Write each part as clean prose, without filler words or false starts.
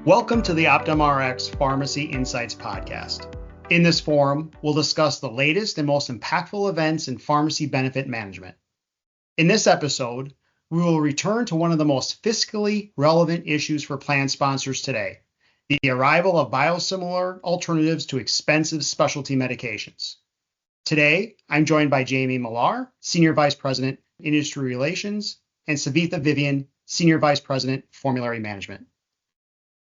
Welcome to the Optum RX Pharmacy Insights Podcast. In this forum, we'll discuss the latest and most impactful events in pharmacy benefit management. In this episode, we will return to one of the most fiscally relevant issues for plan sponsors today, the arrival of biosimilar alternatives to expensive specialty medications. Today, I'm joined by Jamey Millar, Senior Vice President, Industry Relations, and Savitha Vivian, Senior Vice President, Formulary Management.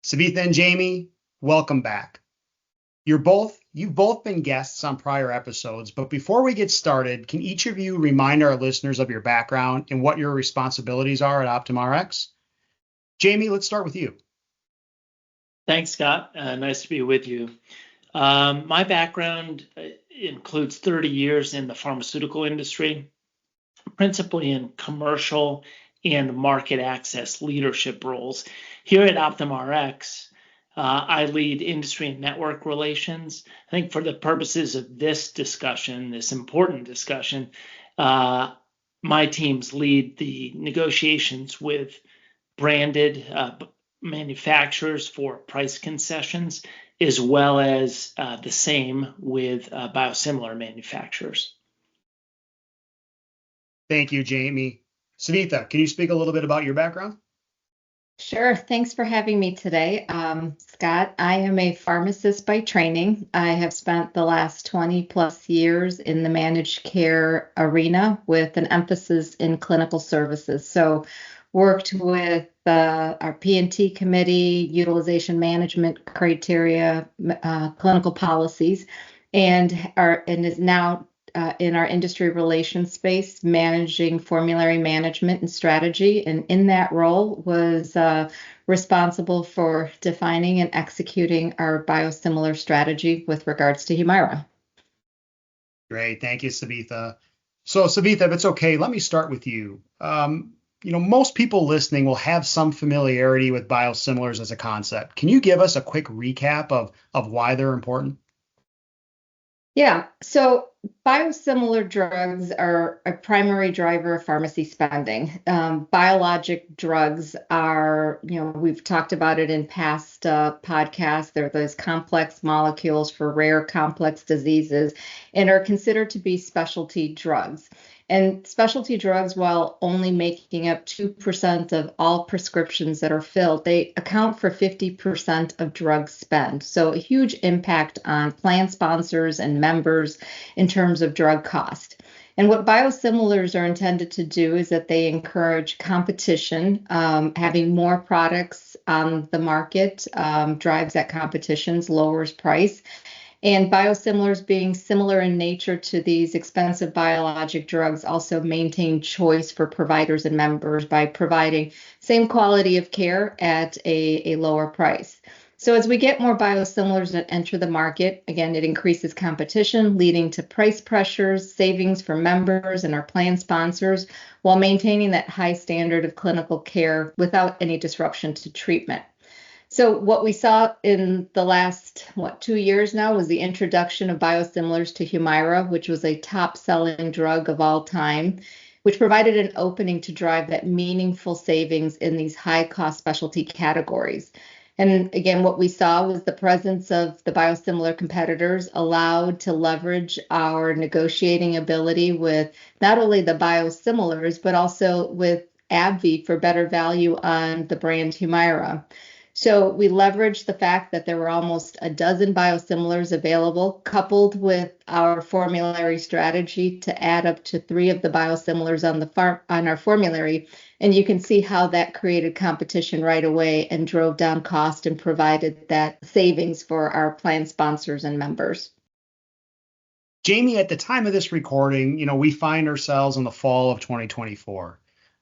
Savitha and Jamey, welcome back. You've both been guests on prior episodes, but before we get started, can each of you remind our listeners of your background and what your responsibilities are at Optum RX? Jamey, let's start with you. Thanks, Scott. Nice to be with you. My background includes 30 years in the pharmaceutical industry, principally in commercial and market access leadership roles. Here at Optum RX, I lead industry and network relations. I think for the purposes of this discussion, this important discussion, my teams lead the negotiations with branded manufacturers for price concessions, as well as the same with biosimilar manufacturers. Thank you, Jamey. Savitha, can you speak a little bit about your background? Sure. Thanks for having me today. Scott, I am a pharmacist by training. I have spent the last 20 plus years in the managed care arena with an emphasis in clinical services. So worked with our P&T committee, utilization management criteria, clinical policies, and is now in our industry relations space, managing formulary management and strategy. And in that role was responsible for defining and executing our biosimilar strategy with regards to Humira. Great. Thank you, Savitha. So Savitha, if it's okay, let me start with you. Most people listening will have some familiarity with biosimilars as a concept. Can you give us a quick recap of why they're important? Yeah, so biosimilar drugs are a primary driver of pharmacy spending. Biologic drugs are, we've talked about it in past podcasts. They're those complex molecules for rare complex diseases and are considered to be specialty drugs. And specialty drugs, while only making up 2% of all prescriptions that are filled, they account for 50% of drug spend. So a huge impact on plan sponsors and members in terms of drug cost. And what biosimilars are intended to do is that they encourage competition. Having more products on the market drives that competition, lowers price. And biosimilars, being similar in nature to these expensive biologic drugs, also maintain choice for providers and members by providing same quality of care at a lower price. So as we get more biosimilars that enter the market, again, it increases competition, leading to price pressures, savings for members and our plan sponsors, while maintaining that high standard of clinical care without any disruption to treatment. So what we saw in the last, 2 years now was the introduction of biosimilars to Humira, which was a top-selling drug of all time, which provided an opening to drive that meaningful savings in these high-cost specialty categories. And again, what we saw was the presence of the biosimilar competitors allowed to leverage our negotiating ability with not only the biosimilars, but also with AbbVie for better value on the brand Humira. So we leveraged the fact that there were almost a dozen biosimilars available, coupled with our formulary strategy to add up to 3 of the biosimilars on our formulary. And you can see how that created competition right away and drove down cost and provided that savings for our plan sponsors and members. Jamey, at the time of this recording, we find ourselves in the fall of 2024.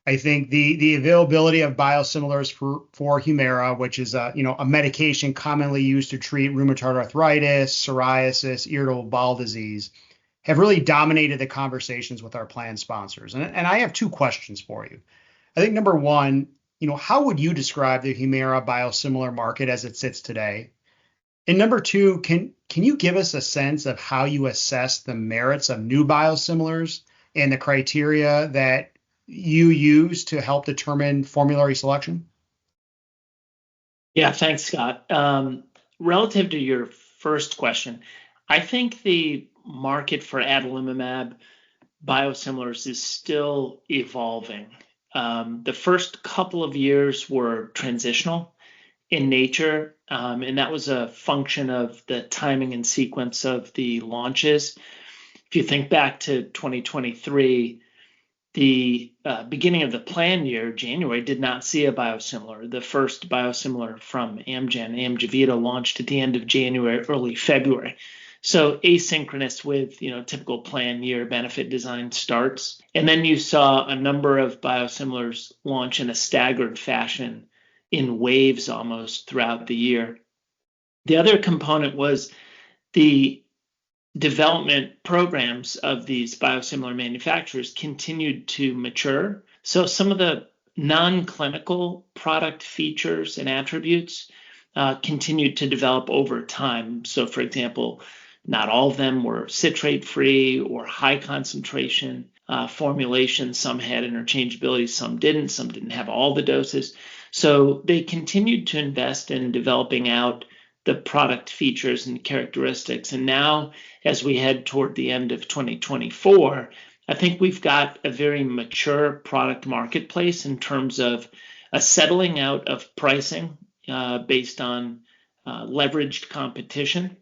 I think the availability of biosimilars for Humira, which is a medication commonly used to treat rheumatoid arthritis, psoriasis, irritable bowel disease, have really dominated the conversations with our plan sponsors. And I have 2 questions for you. I think number one, how would you describe the Humira biosimilar market as it sits today? And number 2, can you give us a sense of how you assess the merits of new biosimilars and the criteria that you use to help determine formulary selection? Yeah, thanks, Scott. Relative to your first question, I think the market for adalimumab biosimilars is still evolving. The first couple of years were transitional in nature, and that was a function of the timing and sequence of the launches. If you think back to 2023, the beginning of the plan year, January, did not see a biosimilar. The first biosimilar from Amgen, Amjevita, launched at the end of January, early February. So asynchronous with typical plan year benefit design starts. And then you saw a number of biosimilars launch in a staggered fashion in waves almost throughout the year. The other component was the development programs of these biosimilar manufacturers continued to mature. So some of the non-clinical product features and attributes continued to develop over time. So for example, not all of them were citrate-free or high concentration formulations. Some had interchangeability, some didn't have all the doses. So they continued to invest in developing out the product features and characteristics. And now, as we head toward the end of 2024, I think we've got a very mature product marketplace in terms of a settling out of pricing based on leveraged competition,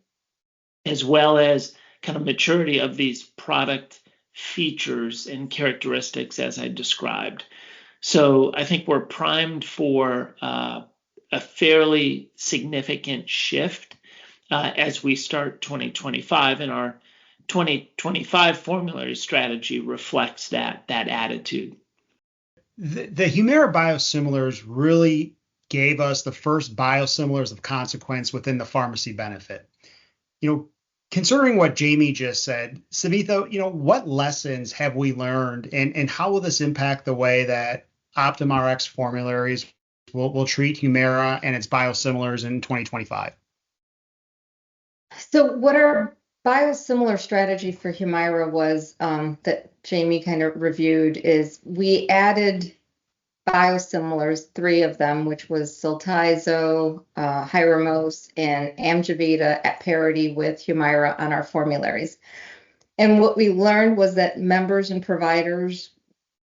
as well as kind of maturity of these product features and characteristics as I described. So I think we're primed for a fairly significant shift as we start 2025, and our 2025 formulary strategy reflects that attitude. The Humira biosimilars really gave us the first biosimilars of consequence within the pharmacy benefit. Considering what Jamey just said, Savitha, what lessons have we learned, and how will this impact the way that Optum Rx formularies will treat Humira and its biosimilars in 2025? So what our biosimilar strategy for Humira was that Jamey kind of reviewed is we added biosimilars, 3 of them, which was Cyltizo, Hyrimoz, and Amjevita at parity with Humira on our formularies. And what we learned was that members and providers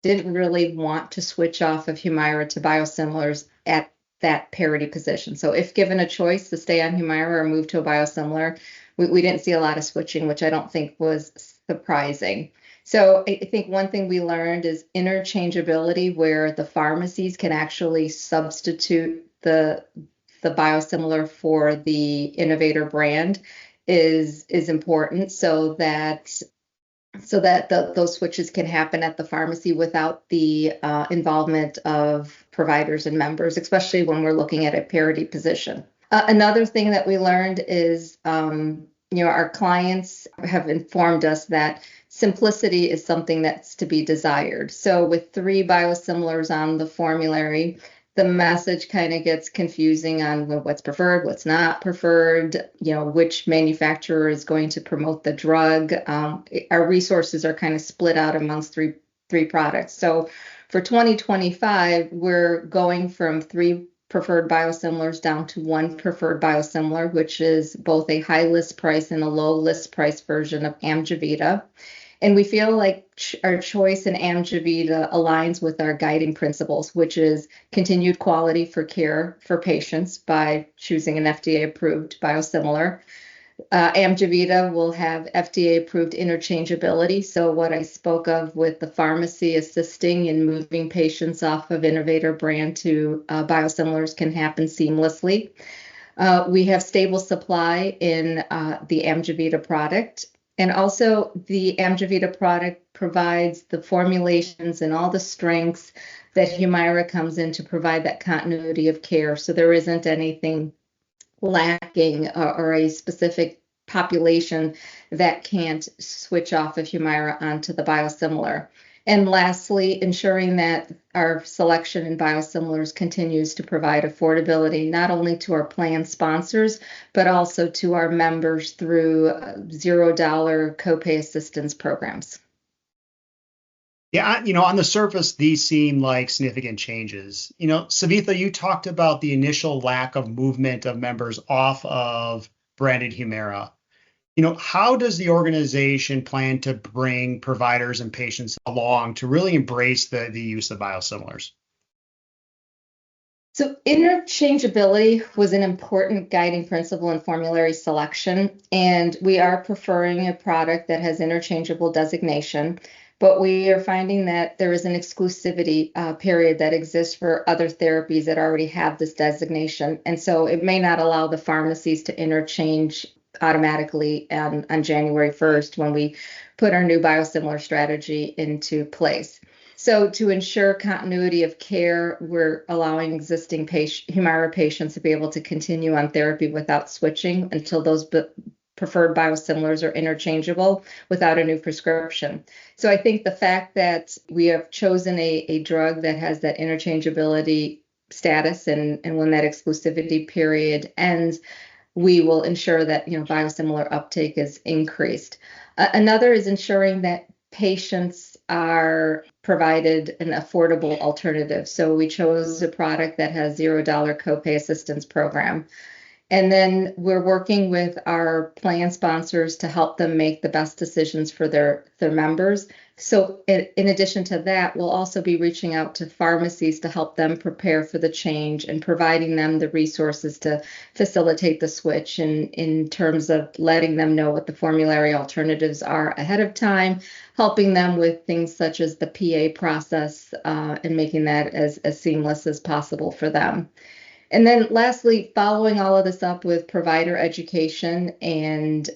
didn't really want to switch off of Humira to biosimilars at that parity position. So if given a choice to stay on Humira or move to a biosimilar, we didn't see a lot of switching, which I don't think was surprising. So I think one thing we learned is interchangeability, where the pharmacies can actually substitute the biosimilar for the innovator brand is important, so that those switches can happen at the pharmacy without the involvement of providers and members, especially when we're looking at a parity position. Another thing that we learned is, our clients have informed us that simplicity is something that's to be desired. So with 3 biosimilars on the formulary, the message kind of gets confusing on what's preferred, what's not preferred, which manufacturer is going to promote the drug. Our resources are kind of split out amongst three products. So for 2025, we're going from 3 preferred biosimilars down to 1 preferred biosimilar, which is both a high list price and a low list price version of Amjevita. And we feel like our choice in Amjevita aligns with our guiding principles, which is continued quality for care for patients by choosing an FDA-approved biosimilar. Amjevita will have FDA-approved interchangeability. So what I spoke of with the pharmacy assisting in moving patients off of innovator brand to biosimilars can happen seamlessly. We have stable supply in the Amjevita product. And also the Amjevita product provides the formulations and all the strengths that Humira comes in to provide that continuity of care. So there isn't anything lacking or a specific population that can't switch off of Humira onto the biosimilar. And lastly, ensuring that our selection in biosimilars continues to provide affordability, not only to our plan sponsors, but also to our members through $0 copay assistance programs. Yeah, on the surface, these seem like significant changes. Savitha, you talked about the initial lack of movement of members off of branded Humira. How does the organization plan to bring providers and patients along to really embrace the use of biosimilars? So interchangeability was an important guiding principle in formulary selection, and we are preferring a product that has interchangeable designation, but we are finding that there is an exclusivity period that exists for other therapies that already have this designation, and so it may not allow the pharmacies to interchange automatically on January 1st when we put our new biosimilar strategy into place. So to ensure continuity of care, we're allowing existing Humira patients to be able to continue on therapy without switching until those preferred biosimilars are interchangeable without a new prescription. So I think the fact that we have chosen a drug that has that interchangeability status, and when that exclusivity period ends, we will ensure that biosimilar uptake is increased. Another is ensuring that patients are provided an affordable alternative. So we chose a product that has $0 copay assistance program. And then we're working with our plan sponsors to help them make the best decisions for their members. So in addition to that, we'll also be reaching out to pharmacies to help them prepare for the change and providing them the resources to facilitate the switch in terms of letting them know what the formulary alternatives are ahead of time, helping them with things such as the PA process and making that as seamless as possible for them. And then lastly, following all of this up with provider education and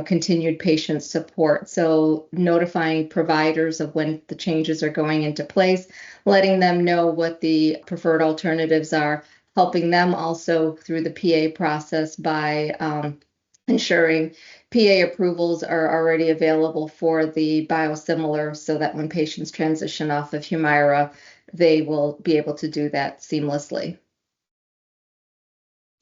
continued patient support. So notifying providers of when the changes are going into place, letting them know what the preferred alternatives are, helping them also through the PA process by ensuring PA approvals are already available for the biosimilar so that when patients transition off of Humira, they will be able to do that seamlessly.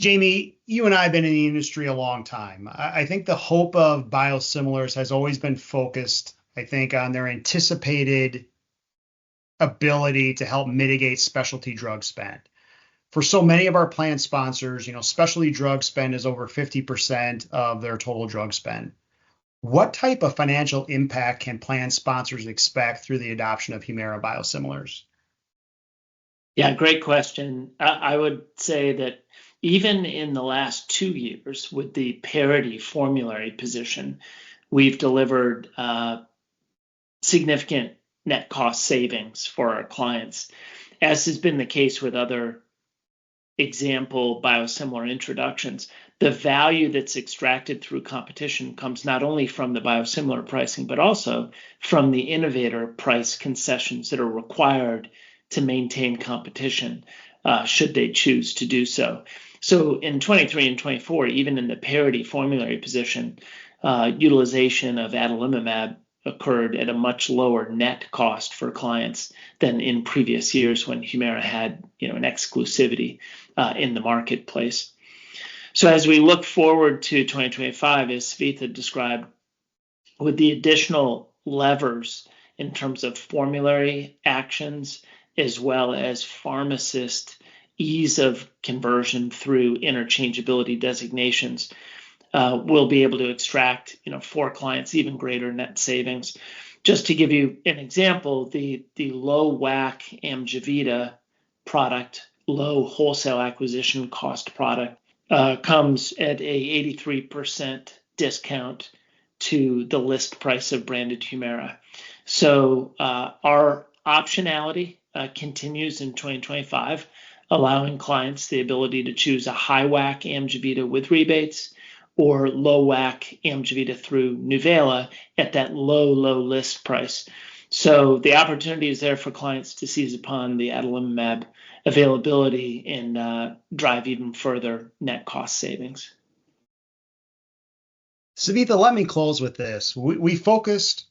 Jamey, you and I have been in the industry a long time. I think the hope of biosimilars has always been focused, I think, on their anticipated ability to help mitigate specialty drug spend. For so many of our plan sponsors, specialty drug spend is over 50% of their total drug spend. What type of financial impact can plan sponsors expect through the adoption of Humira biosimilars? Yeah, great question. I would say that even in the last 2 years with the parity formulary position, we've delivered significant net cost savings for our clients, as has been the case with other example biosimilar introductions. The value that's extracted through competition comes not only from the biosimilar pricing, but also from the innovator price concessions that are required to maintain competition should they choose to do so. So in 23 and 24, even in the parity formulary position, utilization of adalimumab occurred at a much lower net cost for clients than in previous years when Humira had an exclusivity in the marketplace. So as we look forward to 2025, as Savitha described, with the additional levers in terms of formulary actions, as well as pharmacist ease of conversion through interchangeability designations, we'll be able to extract, for clients even greater net savings. Just to give you an example, the low WAC Amjevita product, low wholesale acquisition cost product, comes at a 83% discount to the list price of branded Humira. So our optionality continues in 2025, allowing clients the ability to choose a high WAC Amjevita with rebates or low WAC Amjevita through Nuvela at that low list price. So the opportunity is there for clients to seize upon the adalimumab availability and drive even further net cost savings. Savitha, let me close with this. We focused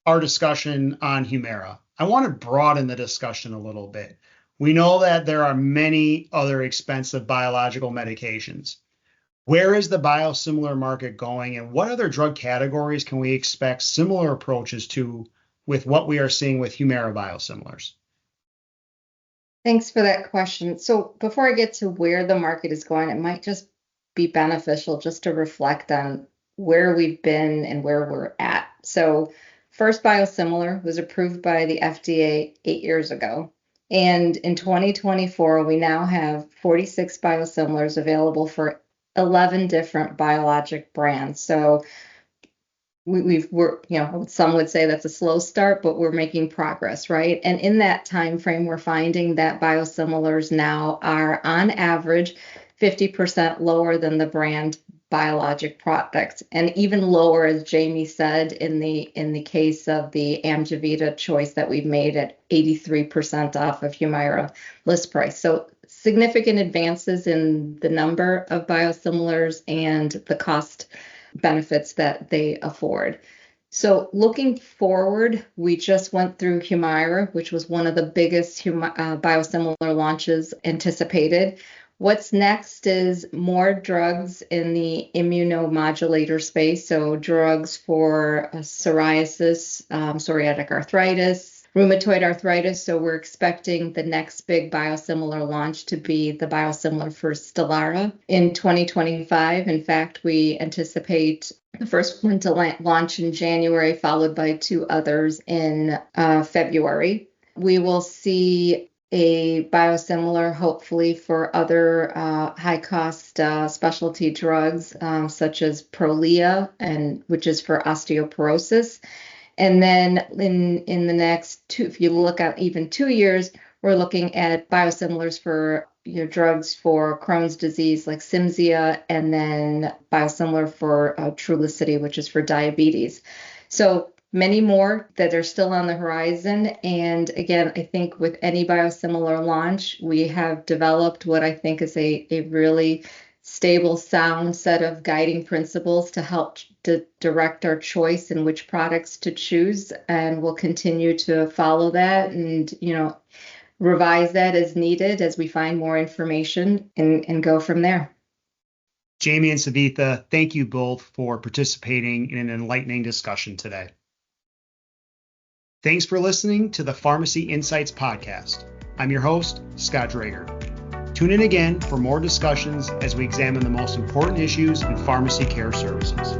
our discussion on Humira. I want to broaden the discussion a little bit. We know that there are many other expensive biological medications. Where is the biosimilar market going, and what other drug categories can we expect similar approaches to with what we are seeing with Humira biosimilars? Thanks for that question. So before I get to where the market is going, it might just be beneficial just to reflect on where we've been and where we're at. So first biosimilar was approved by the FDA 8 years ago. And in 2024, we now have 46 biosimilars available for 11 different biologic brands. So we're, some would say that's a slow start, but we're making progress, right? And in that time frame, we're finding that biosimilars now are on average 50% lower than the brand biologic products, and even lower, as Jamey said, in the case of the Amjevita choice that we've made at 83% off of Humira list price. So significant advances in the number of biosimilars and the cost benefits that they afford. So looking forward, we just went through Humira, which was one of the biggest biosimilar launches anticipated. What's next is more drugs in the immunomodulator space, so drugs for psoriasis, psoriatic arthritis, rheumatoid arthritis. So we're expecting the next big biosimilar launch to be the biosimilar for Stelara in 2025. In fact, we anticipate the first one to launch in January, followed by 2 others in February. We will see a biosimilar, hopefully, for other high-cost specialty drugs, such as Prolia, which is for osteoporosis. And then in the next 2, if you look at even 2 years, we're looking at biosimilars for drugs for Crohn's disease like Cimzia, and then biosimilar for Trulicity, which is for diabetes. So many more that are still on the horizon. And again, I think with any biosimilar launch, we have developed what I think is a really stable, sound set of guiding principles to help direct our choice in which products to choose. And we'll continue to follow that and, revise that as needed as we find more information and go from there. Jamey and Savitha, thank you both for participating in an enlightening discussion today. Thanks for listening to the Pharmacy Insights Podcast. I'm your host, Scott Draeger. Tune in again for more discussions as we examine the most important issues in pharmacy care services.